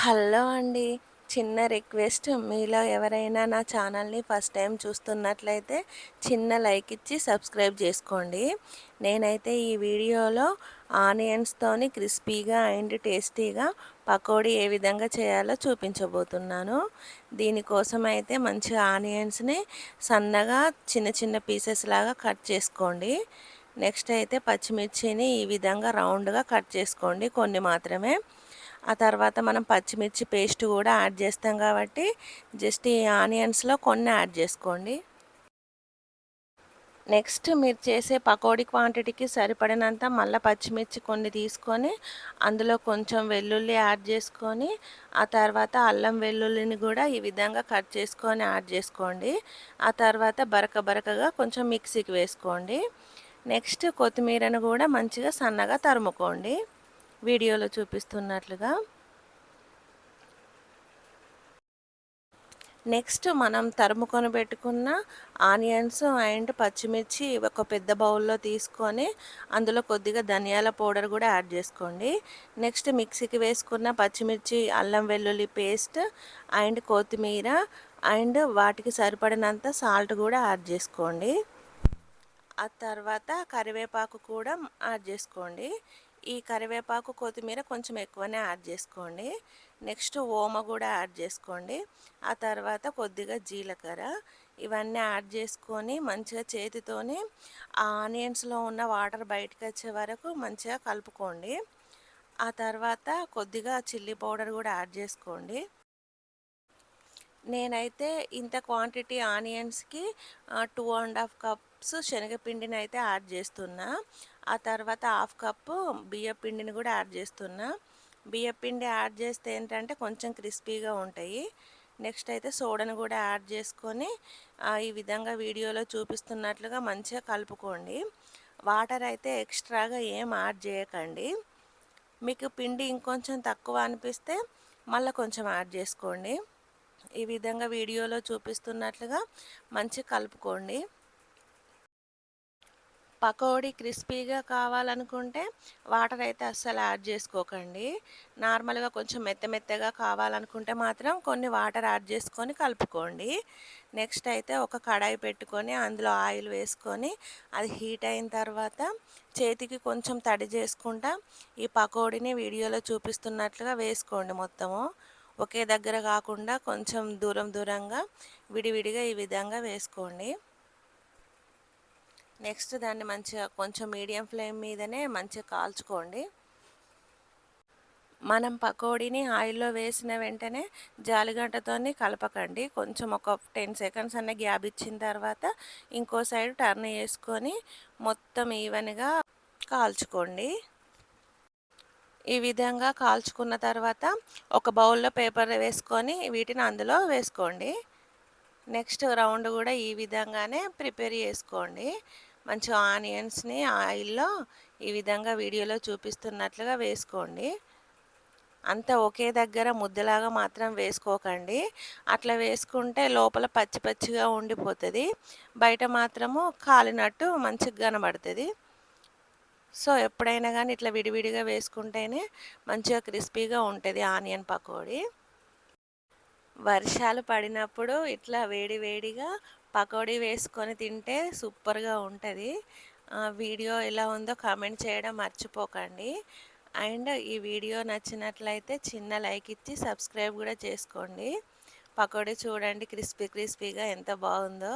Hello అండి. చిన్న request, మీలో ఎవరైనా నా ఛానల్‌ని ఫస్ట్ టైం చూస్తున్నట్లయితే చిన్న లైక్ ఇచ్చి సబ్స్క్రైబ్ చేసుకోండి. నేనైతే ఈ వీడియోలో ఆనియన్స్‌తోని క్రిస్పీగా అండ్ టేస్టీగా పకోడీ ఏ విధంగా చేయాలో చూపించబోతున్నాను. దీనికోసం అయితే మంచిగా ఆనియన్స్‌ని సన్నగా చిన్న చిన్న పీసెస్ లాగా కట్ చేసుకోండి. నెక్స్ట్ అయితే పచ్చిమిర్చిని ఈ విధంగా రౌండ్‌గా కట్ చేసుకోండి, కొన్ని మాత్రమే. ఆ తర్వాత మనం పచ్చిమిర్చి పేస్ట్ కూడా యాడ్ చేస్తాం కాబట్టి జస్ట్ ఈ ఆనియన్స్లో కొన్ని యాడ్ చేసుకోండి. నెక్స్ట్ మీరు చేసే పకోడీ క్వాంటిటీకి సరిపడినంత మళ్ళీ పచ్చిమిర్చి కొన్ని తీసుకొని అందులో కొంచెం వెల్లుల్లి యాడ్ చేసుకొని ఆ తర్వాత అల్లం వెల్లుల్లిని కూడా ఈ విధంగా కట్ చేసుకొని యాడ్ చేసుకోండి. ఆ తర్వాత బరకగా కొంచెం మిక్సీకి వేసుకోండి. నెక్స్ట్ కొత్తిమీరను కూడా మంచిగా సన్నగా తరుముకోండి వీడియోలో చూపిస్తున్నట్లుగా. నెక్స్ట్ మనం తరుముకొని పెట్టుకున్న ఆనియన్స్ అండ్ పచ్చిమిర్చి ఒక పెద్ద బౌల్లో తీసుకొని అందులో కొద్దిగా ధనియాల పౌడర్ కూడా యాడ్ చేసుకోండి. నెక్స్ట్ మిక్సీకి వేసుకున్న పచ్చిమిర్చి, అల్లం వెల్లుల్లి పేస్ట్ అండ్ కొత్తిమీర అండ్ వాటికి సరిపడినంత సాల్ట్ కూడా యాడ్ చేసుకోండి. ఆ తర్వాత కరివేపాకు కూడా యాడ్ చేసుకోండి. ఈ కరివేపాకు, కొత్తిమీర కొంచెం ఎక్కువనే యాడ్ చేసుకోండి. నెక్స్ట్ ఓమ కూడా యాడ్ చేసుకోండి. ఆ తర్వాత కొద్దిగా జీలకర్ర, ఇవన్నీ యాడ్ చేసుకొని మంచిగా చేతితోని ఆ ఆనియన్స్లో ఉన్న వాటర్ బయటకు వచ్చే వరకు మంచిగా కలుపుకోండి. ఆ తర్వాత కొద్దిగా చిల్లీ పౌడర్ కూడా యాడ్ చేసుకోండి. నేనైతే ఇంత క్వాంటిటీ ఆనియన్స్కి 2½ కప్స్ శనగపిండిని అయితే యాడ్ చేస్తున్నా. ఆ తర్వాత హాఫ్ కప్పు బియ్యపిండిని కూడా యాడ్ చేస్తున్నా. బియ్యపిండి యాడ్ చేస్తే ఏంటంటే కొంచెం క్రిస్పీగా ఉంటాయి. నెక్స్ట్ అయితే సోడాను కూడా యాడ్ చేసుకొని ఈ విధంగా వీడియోలో చూపిస్తున్నట్లుగా మంచిగా కలుపుకోండి. వాటర్ అయితే ఎక్స్ట్రాగా ఏం యాడ్ చేయకండి. మీకు పిండి ఇంకొంచెం తక్కువ అనిపిస్తే మళ్ళీ కొంచెం యాడ్ చేసుకోండి. ఈ విధంగా వీడియోలో చూపిస్తున్నట్లుగా మంచిగా కలుపుకోండి. పకోడీ క్రిస్పీగా కావాలనుకుంటే వాటర్ అయితే అస్సలు యాడ్ చేసుకోకండి. నార్మల్గా కొంచెం మెత్తగా కావాలనుకుంటే మాత్రం కొన్ని వాటర్ యాడ్ చేసుకొని కలుపుకోండి. నెక్స్ట్ అయితే ఒక కడాయి పెట్టుకొని అందులో ఆయిల్ వేసుకొని అది హీట్ అయిన తర్వాత చేతికి కొంచెం తడి చేసుకుంటా ఈ పకోడీని వీడియోలో చూపిస్తున్నట్లుగా వేసుకోండి. మొత్తము ఒకే దగ్గర కాకుండా కొంచెం దూరంగా విడివిడిగా ఈ విధంగా వేసుకోండి. నెక్స్ట్ దాన్ని మంచిగా కొంచెం మీడియం ఫ్లేమ్ మీదనే మంచిగా కాల్చుకోండి. మనం పకోడీని ఆయిల్లో వేసిన వెంటనే జాలిగంటతోని కలపకండి. కొంచెం ఒక 10 సెకండ్స్ అన్న గ్యాప్ ఇచ్చిన తర్వాత ఇంకో సైడ్ టర్న్ చేసుకొని మొత్తం ఈవెన్గా కాల్చుకోండి. ఈ విధంగా కాల్చుకున్న తర్వాత ఒక బౌల్లో పేపర్ వేసుకొని వీటిని అందులో వేసుకోండి. నెక్స్ట్ రౌండ్ కూడా ఈ విధంగానే ప్రిపేర్ చేసుకోండి. మంచిగా ఆనియన్స్ని ఆయిల్లో ఈ విధంగా వీడియోలో చూపిస్తున్నట్లుగా వేసుకోండి. అంతా ఒకే దగ్గర ముద్దలాగా మాత్రం వేసుకోకండి. అట్లా వేసుకుంటే లోపల పచ్చిగా ఉండిపోతుంది, బయట మాత్రము కాలినట్టు మంచిగా కనబడుతుంది. సో ఎప్పుడైనా కానీ ఇట్లా విడివిడిగా వేసుకుంటేనే మంచిగా క్రిస్పీగా ఉంటుంది ఆనియన్ పకోడీ. వర్షాలు పడినప్పుడు ఇట్లా వేడిగా పకోడీ వేసుకొని తింటే సూపర్గా ఉంటుంది. వీడియో ఎలా ఉందో కామెంట్ చేయడం మర్చిపోకండి. అండ్ ఈ వీడియో నచ్చినట్లయితే చిన్న లైక్ ఇచ్చి సబ్స్క్రైబ్ కూడా చేసుకోండి. పకోడీ చూడండి క్రిస్పీగా ఎంత బాగుందో.